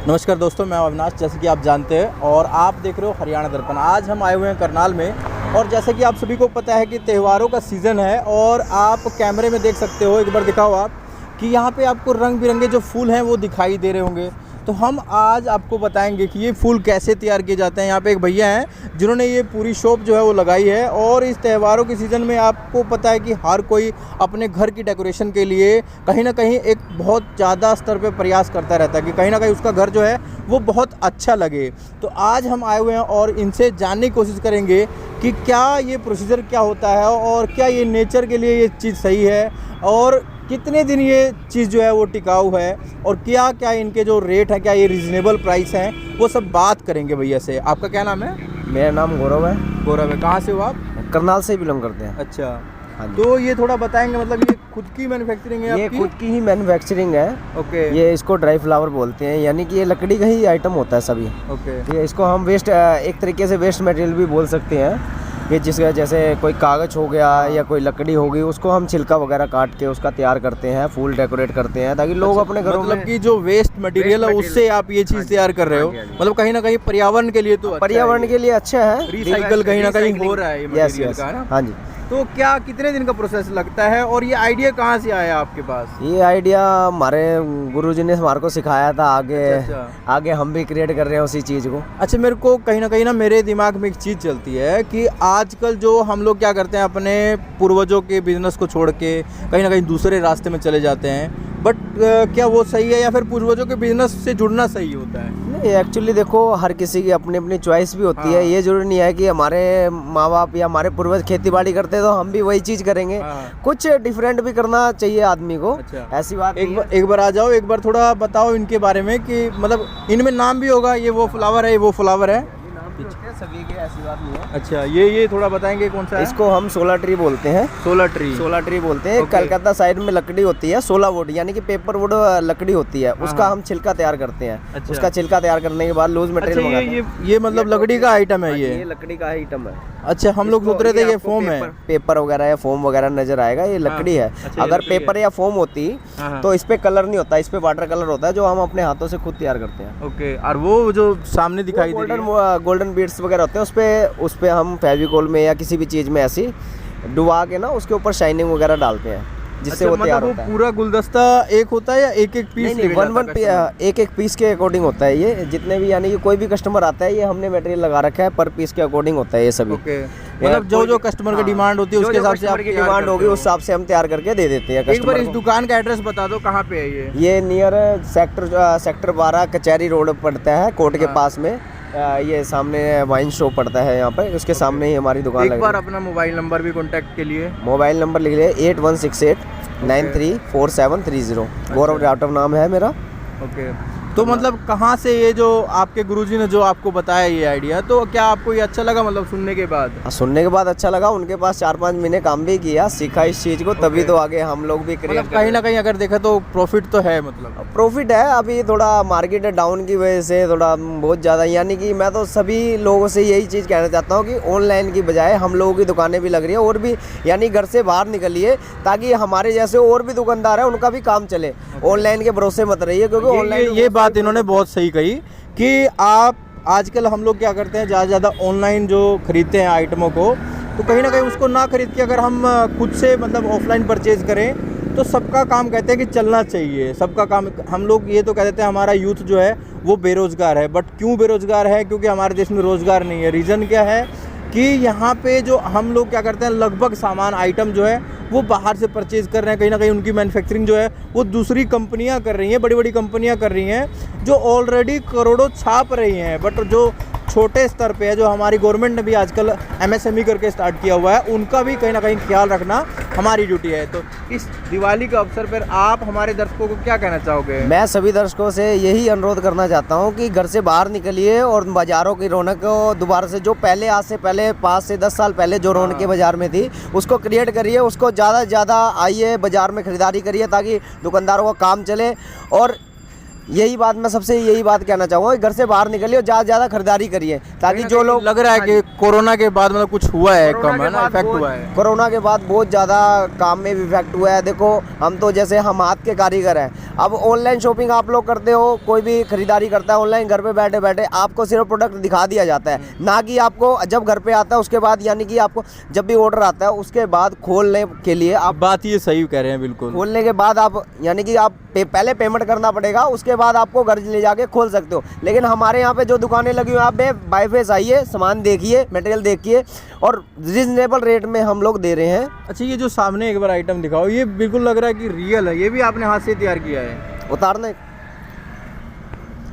नमस्कार दोस्तों, मैं अविनाश, जैसे कि आप जानते हैं और आप देख रहे हो हरियाणा दर्पण। आज हम आए हुए हैं करनाल में और जैसे कि आप सभी को पता है कि त्योहारों का सीज़न है और आप कैमरे में देख सकते हो, एक बार दिखाओ आप, कि यहाँ पे आपको रंग बिरंगे जो फूल हैं वो दिखाई दे रहे होंगे। तो हम आज आपको बताएंगे कि ये फूल कैसे तैयार किए जाते हैं। यहाँ पे एक भैया हैं जिन्होंने ये पूरी शॉप जो है वो लगाई है और इस त्योहारों के सीज़न में आपको पता है कि हर कोई अपने घर की डेकोरेशन के लिए कहीं ना कहीं एक बहुत ज़्यादा स्तर पे प्रयास करता रहता है कि कहीं ना कहीं उसका घर जो है वो बहुत अच्छा लगे। तो आज हम आए हुए हैं और इनसे जानने की कोशिश करेंगे कि क्या ये प्रोसीजर क्या होता है और क्या ये नेचर के लिए ये चीज़ सही है और कितने दिन ये चीज़ जो है वो टिकाऊ है और क्या क्या इनके जो रेट है, क्या ये रीज़नेबल प्राइस हैं, वो सब बात करेंगे भैया से। आपका क्या नाम है? मेरा नाम गौरव है। गौरव है। कहाँ से हो आप? करनाल से बिलोंग करते हैं। अच्छा, हाँ जी। तो ये थोड़ा बताएंगे, मतलब ये खुद की मैन्युफैक्चरिंग है ये आपकी? खुद की ही मैन्युफैक्चरिंग है। ओके। ये इसको ड्राई फ्लावर बोलते हैं, यानी कि ये लकड़ी का ही आइटम होता है सभी। ओके। ये इसको हम वेस्ट, एक तरीके से वेस्ट मटेरियल भी बोल सकते हैं कि जिसका जैसे कोई कागज़ हो गया या कोई लकड़ी हो गई, उसको हम छिलका वगैरह काट के उसका तैयार करते हैं, फूल डेकोरेट करते हैं ताकि लोग अपने घरों मतलब में, कि जो वेस्ट मटेरियल है उससे आप ये चीज़ तैयार कर रहे हो, मतलब कहीं ना कहीं पर्यावरण के लिए तो अच्छा पर्यावरण है, के लिए अच्छा है। रिसाइकल कहीं ना कहीं हो रहा है ये यस मटेरियल यस, का, है ना? हाँ जी। तो क्या कितने दिन का प्रोसेस लगता है और ये आइडिया कहाँ से आया आपके पास? ये आइडिया हमारे गुरुजी ने हमारे को सिखाया था। अच्छा। आगे हम भी क्रिएट कर रहे हैं उसी चीज़ को। अच्छा, मेरे को कहीं ना मेरे दिमाग में एक चीज़ चलती है कि आजकल जो हम लोग क्या करते हैं, अपने पूर्वजों के बिजनेस को छोड़ के कहीं ना कहीं दूसरे रास्ते में चले जाते हैं। बट क्या वो सही है या फिर पूर्वजों के बिजनेस से जुड़ना सही होता है? नहीं, एक्चुअली देखो, हर किसी की अपनी अपनी चॉइस भी होती है। ये जरूरी नहीं है कि हमारे माँ बाप या हमारे पूर्वज खेती बाड़ी करते तो हम भी वही चीज़ करेंगे। कुछ डिफरेंट भी करना चाहिए आदमी को। अच्छा। ऐसी बात एक बार आ जाओ, एक बार थोड़ा बताओ इनके बारे में कि मतलब इनमें नाम भी होगा, ये वो फ्लावर है, ये वो फ्लावर है, सभी के, ऐसी बात नहीं है। अच्छा, ये थोड़ा बताएंगे कौन सा है? इसको हम 16 ट्री बोलते हैं। 16 ट्री बोलते हैं। कलकत्ता साइड में लकड़ी होती है 16 वुड, यानी कि पेपर वुड लकड़ी होती है, उसका हम छिलका तैयार करते हैं। अच्छा। उसका छिलका तैयार करने के बाद लूज मटेरियल मंगाते हैं। ये मतलब लकड़ी का आइटम है ये लकड़ी का आइटम है। अच्छा, हम लोग सोच रहे थे ये फोम है। पेपर वगैरह या फोम वगैरह नजर आएगा, ये लकड़ी है। अगर पेपर या फोम होती तो इस पे कलर नहीं होता, इस पे वाटर कलर होता है जो हम अपने हाथों से खुद तैयार करते हैं। ओके। और वो जो सामने दिखाई दे रही है गोल्डन बीड्स वगैरह होते हैं, उस पे हम फेविकोल में या किसी भी चीज में ऐसी डुबा के ना उसके ऊपर शाइनिंग वगैरह डालते हैं, जिससे वो तैयार होता है। पूरा गुलदस्ता एक होता है या एक एक पीस? एक एक पीस के अकॉर्डिंग होता है ये, जितने भी, यानी कि कोई भी कस्टमर आता है, ये हमने मटेरियल लगा रखा है, पर पीस के अकॉर्डिंग होता है ये सभी। मतलब जो कस्टमर की डिमांड होती है उसके हिसाब से आपकी डिमांड होगी, उस हिसाब से हम तैयार करके दे देते हैं। एक बार इस दुकान का एड्रेस बता दो, कहाँ पे है ये? नियर सेक्टर 12 कचहरी रोड पड़ता है, कोर्ट के पास में। ये सामने वाइन शॉप पड़ता है यहाँ पे, उसके सामने ही हमारी दुकान। एक बार अपना मोबाइल नंबर भी कांटेक्ट के लिए। मोबाइल नंबर लिख लिया 8168 934730। गौरव राठव नाम है मेरा। ओके। तो मतलब कहाँ से ये जो आपके गुरुजी ने जो आपको बताया ये आइडिया, तो क्या आपको ये अच्छा लगा मतलब सुनने के बाद? सुनने के बाद अच्छा लगा। उनके पास 4-5 महीने काम भी किया, सीखा इस चीज़ को, तभी तो आगे हम लोग भी मतलब कहीं ना कहीं अगर देखा तो प्रॉफिट तो है, मतलब प्रॉफिट है। अभी थोड़ा मार्केट डाउन की वजह से थोड़ा बहुत ज़्यादा, यानी कि मैं तो सभी लोगों से यही चीज़ कहना चाहता हूँ कि ऑनलाइन की बजाय हम लोगों की दुकानें भी लग रही है और भी, यानी घर से बाहर निकलिए ताकि हमारे जैसे और भी दुकानदार है उनका भी काम चले। ऑनलाइन के भरोसे मत रहिए, क्योंकि ऑनलाइन ये बात इन्होंने बहुत सही कही कि आप आजकल हम लोग क्या करते हैं, ज़्यादा ज़्यादा ऑनलाइन जो खरीदते हैं आइटमों को, तो कहीं ना कहीं उसको ना खरीद के अगर हम खुद से मतलब ऑफलाइन परचेज करें तो सबका काम कहते हैं कि चलना चाहिए, सबका काम। हम लोग ये तो कह देते हैं हमारा यूथ जो है वो बेरोज़गार है, बट क्यों बेरोज़गार है? क्योंकि हमारे देश में रोज़गार नहीं है। रीज़न क्या है कि यहाँ पे जो हम लोग क्या करते हैं, लगभग सामान आइटम जो है वो बाहर से परचेज़ कर रहे हैं। कहीं ना कहीं उनकी मैन्युफैक्चरिंग जो है वो दूसरी कंपनियाँ कर रही हैं, बड़ी बड़ी कंपनियाँ कर रही हैं जो ऑलरेडी करोड़ों छाप रही हैं। बट जो छोटे स्तर पे है, जो हमारी गवर्नमेंट ने भी आजकल MSME करके स्टार्ट किया हुआ है, उनका भी कहीं ना कहीं ख्याल रखना हमारी ड्यूटी है। तो इस दिवाली के अवसर पर आप हमारे दर्शकों को क्या कहना चाहोगे? मैं सभी दर्शकों से यही अनुरोध करना चाहता हूँ कि घर से बाहर निकलिए और बाज़ारों की रौनक को दोबारा से, जो पहले, आज से पहले 5 से 10 साल पहले जो रौनक बाज़ार में थी, उसको क्रिएट करिए। उसको ज़्यादा से ज़्यादा आइए, बाज़ार में ख़रीदारी करिए ताकि दुकानदारों का काम चले और यही बात मैं सबसे यही बात कहना चाहूँगा, घर से बाहर निकलिए और ज़्यादा से ज़्यादा खरीदारी करिए, ताकि जो लोग लग रहा है कि कोरोना के बाद मतलब कुछ हुआ है, कम है ना, इफेक्ट हुआ है। कोरोना के बाद बहुत ज़्यादा काम में भी इफेक्ट हुआ है। देखो हम तो जैसे हम हाथ के कारीगर हैं, अब ऑनलाइन शॉपिंग आप लोग करते हो, कोई भी खरीदारी करता है ऑनलाइन, घर पे बैठे बैठे आपको सिर्फ प्रोडक्ट दिखा दिया जाता है, ना कि आपको जब घर पे आता है उसके बाद, यानी कि आपको जब भी ऑर्डर आता है उसके बाद खोलने के लिए आप बात ये सही कह रहे हैं बिल्कुल। खोलने के बाद आप, यानी कि आप पहले पेमेंट करना पड़ेगा, उसके बाद आपको घर ले जाके खोल सकते हो। लेकिन हमारे यहाँ पे जो दुकानें लगी हुई हैं, आप बाय फेस आइए, सामान देखिए, मटेरियल देखिए, और रिजनेबल रेट में हम लोग दे रहे हैं। अच्छा, ये जो सामने एक बार आइटम दिखाओ, ये बिल्कुल लग रहा है कि रियल है, ये भी आपने हाथ से तैयार किया है? उतारने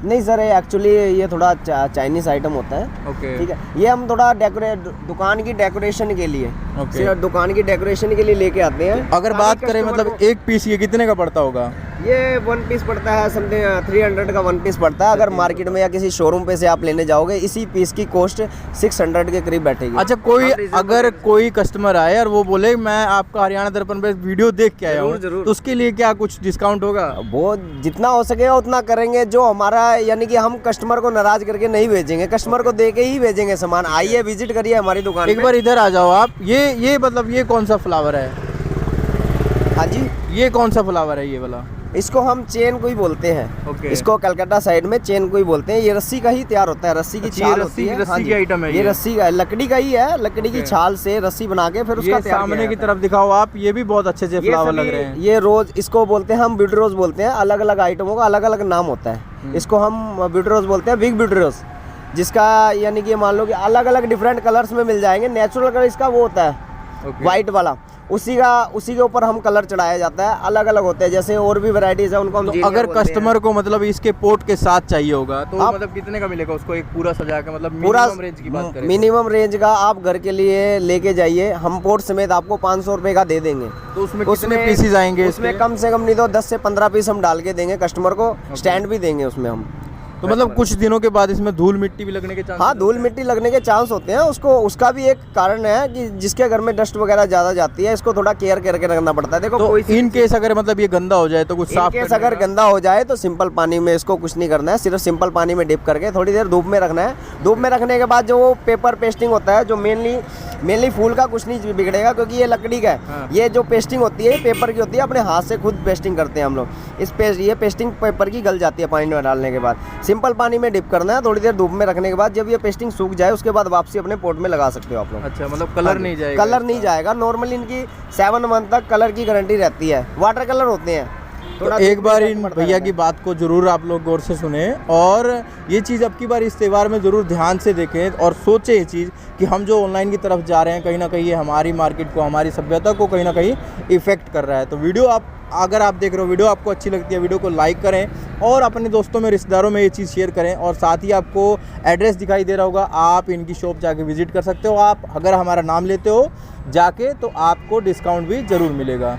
नहीं सर, ये एक्चुअली ये थोड़ा चाइनीज आइटम होता है। ओके। ठीक है, ये हम थोड़ा दुकान की डेकोरेशन के लिए, सिर्फ दुकान की डेकोरेशन के लिए लेके आते हैं। अगर बात करें मतलब एक पीस ये कितने का पड़ता होगा? ये 1 पीस पड़ता है समथिंग 300 का 1 पीस पड़ता है। अगर मार्केट में या किसी शोरूम पे से आप लेने जाओगे, इसी पीस की कॉस्ट 600 के करीब बैठेगी। अच्छा, कोई अगर कोई कस्टमर आए और वो बोले मैं आपका हरियाणा दर्पण पे वीडियो देख के आया हूँ, तो उसके लिए क्या कुछ डिस्काउंट होगा? वो जितना हो सकेगा उतना करेंगे, जो हमारा, यानी कि हम कस्टमर को नाराज करके नहीं भेजेंगे, कस्टमर को दे के ही भेजेंगे सामान। आइए, विजिट करिए हमारी दुकान। एक बार इधर आ जाओ आप। ये मतलब ये कौन सा फ्लावर है? हाँ जी, ये कौन सा फ्लावर है ये वाला? इसको हम चेन कोई बोलते हैं। ओके। इसको कलकत्ता साइड में चेन कोई बोलते हैं। ये रस्सी का ही तैयार होता है, रस्सी की छाल होती है। रस्सी की आइटम है ये रस्सी का, लकड़ी का ही है, लकड़ी की छाल से रस्सी बना के फिर उसका तैयार सामने की तरफ दिखाओ आप, ये भी बहुत अच्छे से फ्लावर लग रहे हैं। ये रोज, इसको बोलते हैं हम ब्यूटी रोज बोलते हैं। अलग अलग आइटमों का अलग अलग नाम होता है। इसको हम ब्यूटी रोज बोलते हैं, बिग ब्यूटी रोज, जिसका यानी कि मान लो कि अलग अलग डिफरेंट कलर्स में मिल जाएंगे। नेचुरल कलर इसका वो होता है व्हाइट वाला, उसी के ऊपर हम कलर चढ़ाया जाता है। अलग अलग होते हैं, जैसे और भी वैरायटीज है, उनको हम तो अगर कस्टमर को मतलब इसके पोर्ट के साथ चाहिए होगा तो मतलब कितने का मिलेगा उसको एक पूरा सजा के? मतलब पूरा मिनिमम रेंज की बात करें, मिनिमम रेंज का आप घर के लिए लेके जाइए, हम पोर्ट समेत आपको 500 रुपये का दे देंगे। तो उसमें कितने पीसेज आएंगे? उसमें कम से कम नहीं तो 10 से 15 पीस हम डाल के देंगे कस्टमर को। स्टैंड भी देंगे उसमें हम। तो मतलब कुछ दिनों के बाद इसमें धूल मिट्टी भी लगने के चांस? हाँ, धूल मिट्टी लगने के चांस होते हैं। उसका भी एक कारण है कि जिसके घर में डस्ट वगैरह ज़्यादा जाती है, इसको थोड़ा केयर करके रखना पड़ता है। देखो तो कोई इन केस अगर मतलब ये गंदा हो जाए तो कुछ साफ केस अगर गंदा हो जाए तो सिंपल पानी में इसको कुछ नहीं करना है, सिर्फ सिंपल पानी में डिप करके थोड़ी देर धूप में रखना है। धूप में रखने के बाद जो वो पेपर पेस्टिंग होता है, जो मेनली फूल का कुछ नहीं बिगड़ेगा, क्योंकि ये लकड़ी का है। ये जो पेस्टिंग होती है पेपर की होती है, अपने हाथ से खुद पेस्टिंग करते हैं हम लोग। ये पेस्टिंग पेपर की गल जाती है पानी में डालने के बाद। सिंपल पानी में डिप करना है, थोड़ी देर धूप में रखने के बाद जब ये पेस्टिंग सूख जाए उसके बाद वापसी अपने पोर्ट में लगा सकते हो आप लोग। अच्छा, मतलब कलर नहीं जाएगा? कलर नहीं जाएगा। नॉर्मली इनकी 7 मंथ तक कलर की गारंटी रहती है। वाटर कलर होते हैं। तो एक बार इन भैया की बात को जरूर आप लोग गौर से सुने, और ये चीज़ अब की बार इस त्यौहार में ज़रूर ध्यान से देखें और सोचें ये चीज़ कि हम जो ऑनलाइन की तरफ जा रहे हैं, कहीं ना कहीं ये हमारी मार्केट को, हमारी सभ्यता को कहीं ना कहीं इफ़ेक्ट कर रहा है। तो वीडियो अगर आप देख रहे हो, वीडियो आपको अच्छी लगती है, वीडियो को लाइक करें और अपने दोस्तों में, रिश्तेदारों में ये चीज़ शेयर करें। और साथ ही आपको एड्रेस दिखाई दे रहा होगा, आप इनकी शॉप जाके विजिट कर सकते हो। आप अगर हमारा नाम लेते हो जाके तो आपको डिस्काउंट भी ज़रूर मिलेगा।